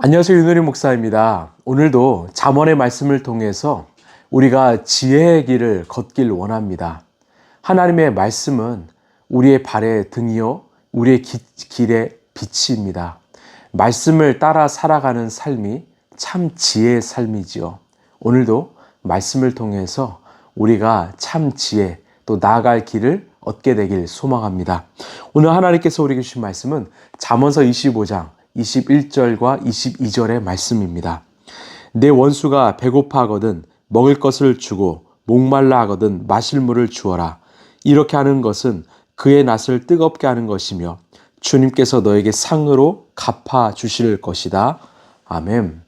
안녕하세요. 윤호림 목사입니다. 오늘도 잠언의 말씀을 통해서 우리가 지혜의 길을 걷길 원합니다. 하나님의 말씀은 우리의 발의 등이요 우리의 길의 빛입니다. 말씀을 따라 살아가는 삶이 참 지혜의 삶이지요. 오늘도 말씀을 통해서 우리가 참 지혜 또 나아갈 길을 얻게 되길 소망합니다. 오늘 하나님께서 우리에게 주신 말씀은 잠언서 25장 21절과 22절의 말씀입니다. 내 원수가 배고파하거든 먹을 것을 주고 목말라 하거든 마실 물을 주어라. 이렇게 하는 것은 그의 낯을 뜨겁게 하는 것이며 주님께서 너에게 상으로 갚아 주실 것이다. 아멘.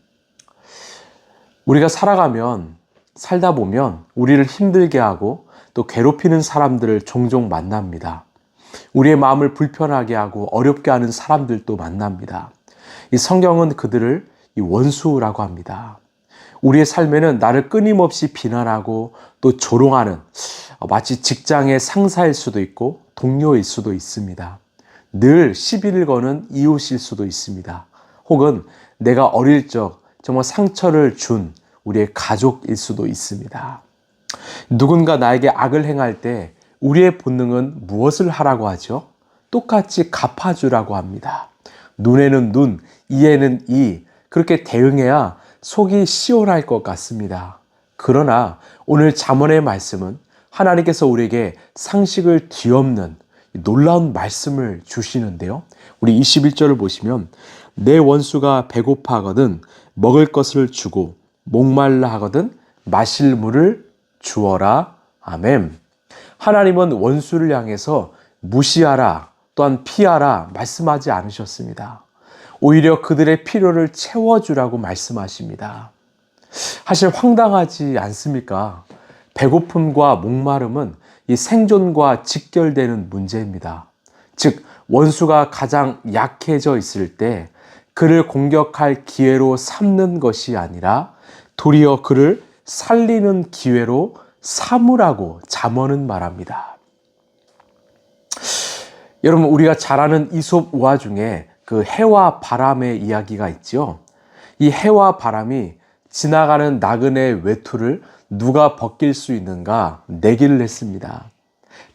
우리가 살다 보면 우리를 힘들게 하고 또 괴롭히는 사람들을 종종 만납니다. 우리의 마음을 불편하게 하고 어렵게 하는 사람들도 만납니다. 이 성경은 그들을 원수라고 합니다. 우리의 삶에는 나를 끊임없이 비난하고 또 조롱하는 마치 직장의 상사일 수도 있고 동료일 수도 있습니다. 늘 시비를 거는 이웃일 수도 있습니다. 혹은 내가 어릴 적 정말 상처를 준 우리의 가족일 수도 있습니다. 누군가 나에게 악을 행할 때 우리의 본능은 무엇을 하라고 하죠? 똑같이 갚아주라고 합니다. 눈에는 눈, 이에는 이, 그렇게 대응해야 속이 시원할 것 같습니다. 그러나 오늘 잠언의 말씀은 하나님께서 우리에게 상식을 뒤엎는 놀라운 말씀을 주시는데요. 우리 21절을 보시면 내 원수가 배고파하거든 먹을 것을 주고 목말라 하거든 마실 물을 주어라. 아멘. 하나님은 원수를 향해서 무시하라 또한 피하라 말씀하지 않으셨습니다. 오히려 그들의 필요를 채워주라고 말씀하십니다. 사실 황당하지 않습니까? 배고픔과 목마름은 이 생존과 직결되는 문제입니다. 즉 원수가 가장 약해져 있을 때 그를 공격할 기회로 삼는 것이 아니라 도리어 그를 살리는 기회로 삼으라고 잠언은 말합니다. 여러분, 우리가 잘 아는 이솝 우화 중에 그 해와 바람의 이야기가 있죠. 이 해와 바람이 지나가는 나그네의 외투를 누가 벗길 수 있는가 내기를 했습니다.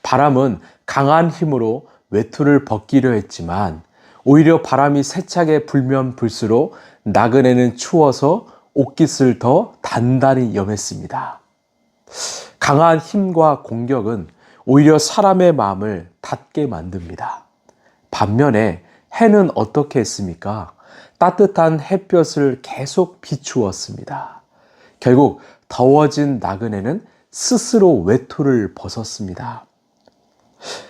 바람은 강한 힘으로 외투를 벗기려 했지만 오히려 바람이 세차게 불면 불수록 나그네는 추워서 옷깃을 더 단단히 여맸습니다. 강한 힘과 공격은 오히려 사람의 마음을 닫게 만듭니다. 반면에 해는 어떻게 했습니까? 따뜻한 햇볕을 계속 비추었습니다. 결국 더워진 나그네는 스스로 외투를 벗었습니다.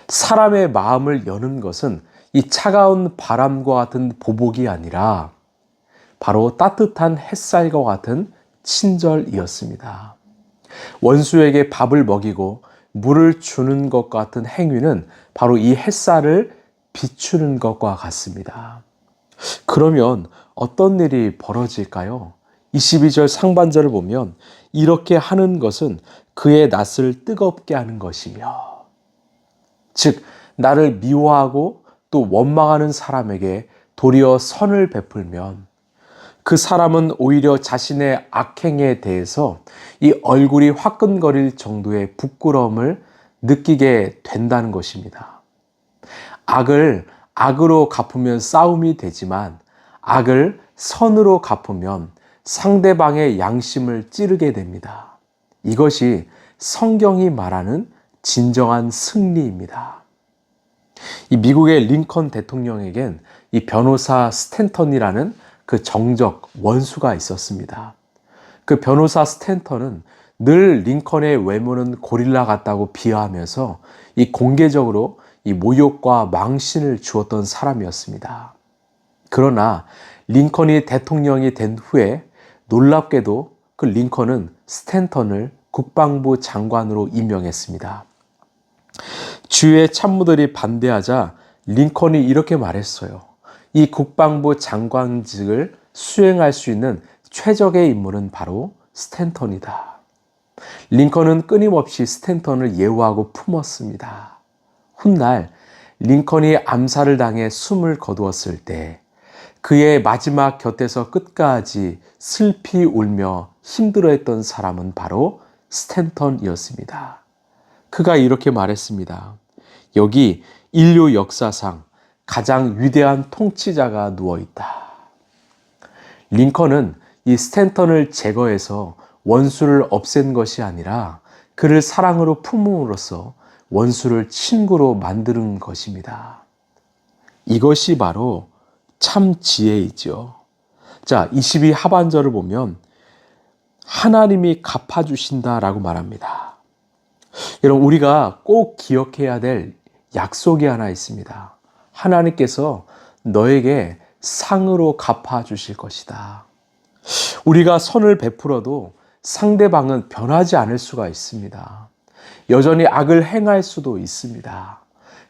사람의 마음을 여는 것은 이 차가운 바람과 같은 보복이 아니라 바로 따뜻한 햇살과 같은 친절이었습니다. 원수에게 밥을 먹이고 물을 주는 것 같은 행위는 바로 이 햇살을 비추는 것과 같습니다. 그러면 어떤 일이 벌어질까요? 22절 상반절을 보면 이렇게 하는 것은 그의 낯을 뜨겁게 하는 것이며, 즉 나를 미워하고 또 원망하는 사람에게 도리어 선을 베풀면 그 사람은 오히려 자신의 악행에 대해서 이 얼굴이 화끈거릴 정도의 부끄러움을 느끼게 된다는 것입니다. 악을 악으로 갚으면 싸움이 되지만 악을 선으로 갚으면 상대방의 양심을 찌르게 됩니다. 이것이 성경이 말하는 진정한 승리입니다. 이 미국의 링컨 대통령에겐 이 변호사 스탠턴이라는 그 정적 원수가 있었습니다. 그 변호사 스탠턴은 늘 링컨의 외모는 고릴라 같다고 비하하면서 이 공개적으로 이 모욕과 망신을 주었던 사람이었습니다. 그러나 링컨이 대통령이 된 후에 놀랍게도 그 링컨은 스탠턴을 국방부 장관으로 임명했습니다. 주위의 참모들이 반대하자 링컨이 이렇게 말했어요. 이 국방부 장관직을 수행할 수 있는 최적의 인물은 바로 스탠턴이다. 링컨은 끊임없이 스탠턴을 예우하고 품었습니다. 훗날 링컨이 암살을 당해 숨을 거두었을 때 그의 마지막 곁에서 끝까지 슬피 울며 힘들어했던 사람은 바로 스탠턴이었습니다. 그가 이렇게 말했습니다. 여기 인류 역사상 가장 위대한 통치자가 누워있다. 링컨은 이 스탠턴을 제거해서 원수를 없앤 것이 아니라 그를 사랑으로 품음으로써 원수를 친구로 만드는 것입니다. 이것이 바로 참 지혜이죠. 자, 22 하반절을 보면 하나님이 갚아주신다라고 말합니다. 여러분, 우리가 꼭 기억해야 될 약속이 하나 있습니다. 하나님께서 너에게 상으로 갚아주실 것이다. 우리가 선을 베풀어도 상대방은 변하지 않을 수가 있습니다. 여전히 악을 행할 수도 있습니다.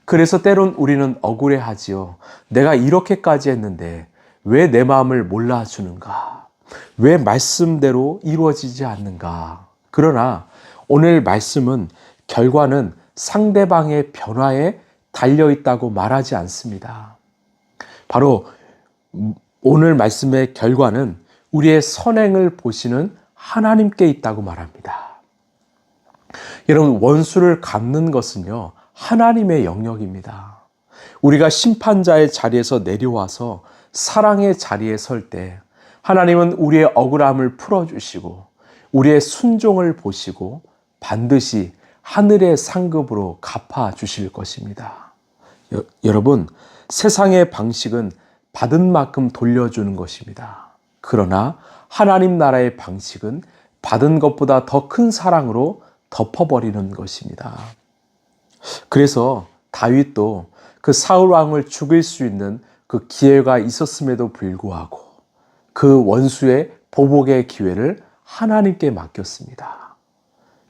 그래서 때론 우리는 억울해하지요. 내가 이렇게까지 했는데 왜 내 마음을 몰라주는가? 왜 말씀대로 이루어지지 않는가? 그러나 오늘 말씀은 결과는 상대방의 변화에 달려있다고 말하지 않습니다. 바로 오늘 말씀의 결과는 우리의 선행을 보시는 하나님께 있다고 말합니다. 여러분, 원수를 갚는 것은요, 하나님의 영역입니다. 우리가 심판자의 자리에서 내려와서 사랑의 자리에 설 때 하나님은 우리의 억울함을 풀어주시고 우리의 순종을 보시고 반드시 하늘의 상급으로 갚아주실 것입니다. 여러분, 세상의 방식은 받은 만큼 돌려주는 것입니다. 그러나 하나님 나라의 방식은 받은 것보다 더 큰 사랑으로 덮어버리는 것입니다. 그래서 다윗도 그 사울 왕을 죽일 수 있는 그 기회가 있었음에도 불구하고 그 원수의 보복의 기회를 하나님께 맡겼습니다.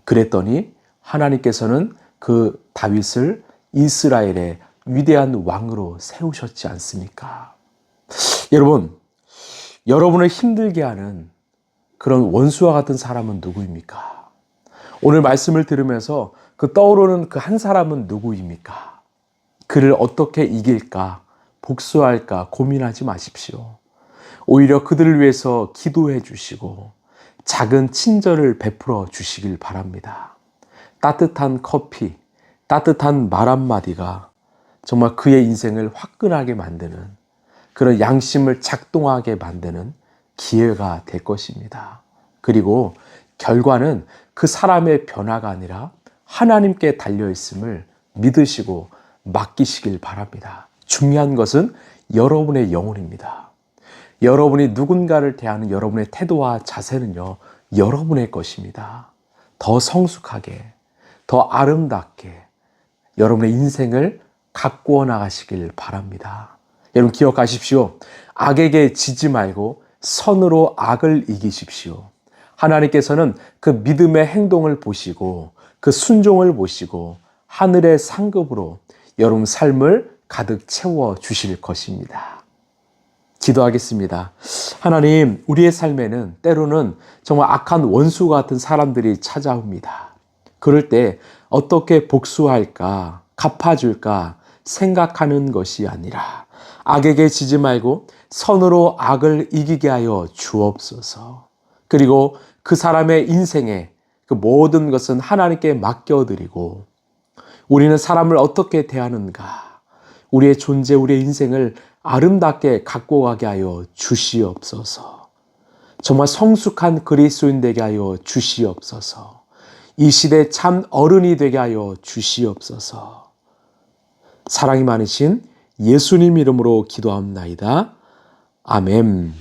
그랬더니 하나님께서는 그 다윗을 이스라엘의 위대한 왕으로 세우셨지 않습니까? 여러분, 여러분을 힘들게 하는 그런 원수와 같은 사람은 누구입니까? 오늘 말씀을 들으면서 그 떠오르는 그 한 사람은 누구입니까? 그를 어떻게 이길까, 복수할까 고민하지 마십시오. 오히려 그들을 위해서 기도해 주시고 작은 친절을 베풀어 주시길 바랍니다. 따뜻한 커피, 따뜻한 말 한마디가 정말 그의 인생을 화끈하게 만드는 그런 양심을 작동하게 만드는 기회가 될 것입니다. 그리고 결과는 그 사람의 변화가 아니라 하나님께 달려있음을 믿으시고 맡기시길 바랍니다. 중요한 것은 여러분의 영혼입니다. 여러분이 누군가를 대하는 여러분의 태도와 자세는요, 여러분의 것입니다. 더 성숙하게, 더 아름답게 여러분의 인생을 가꾸어 나가시길 바랍니다. 여러분 기억하십시오. 악에게 지지 말고 선으로 악을 이기십시오. 하나님께서는 그 믿음의 행동을 보시고 그 순종을 보시고 하늘의 상급으로 여러분 삶을 가득 채워 주실 것입니다. 기도하겠습니다. 하나님, 우리의 삶에는 때로는 정말 악한 원수 같은 사람들이 찾아옵니다. 그럴 때 어떻게 복수할까, 갚아줄까 생각하는 것이 아니라 악에게 지지 말고 선으로 악을 이기게 하여 주옵소서. 그리고 그 사람의 인생에 그 모든 것은 하나님께 맡겨드리고 우리는 사람을 어떻게 대하는가, 우리의 존재, 우리의 인생을 아름답게 갖고 가게 하여 주시옵소서. 정말 성숙한 그리스도인 되게 하여 주시옵소서. 이 시대 참 어른이 되게 하여 주시옵소서. 사랑이 많으신 예수님 이름으로 기도합나이다. 아멘.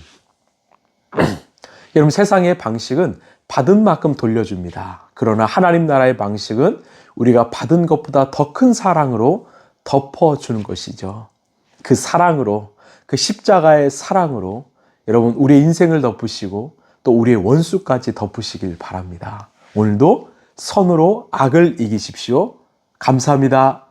여러분, 세상의 방식은 받은 만큼 돌려줍니다. 그러나 하나님 나라의 방식은 우리가 받은 것보다 더 큰 사랑으로 덮어주는 것이죠. 그 사랑으로, 그 십자가의 사랑으로 여러분 우리의 인생을 덮으시고 또 우리의 원수까지 덮으시길 바랍니다. 오늘도 선으로 악을 이기십시오. 감사합니다.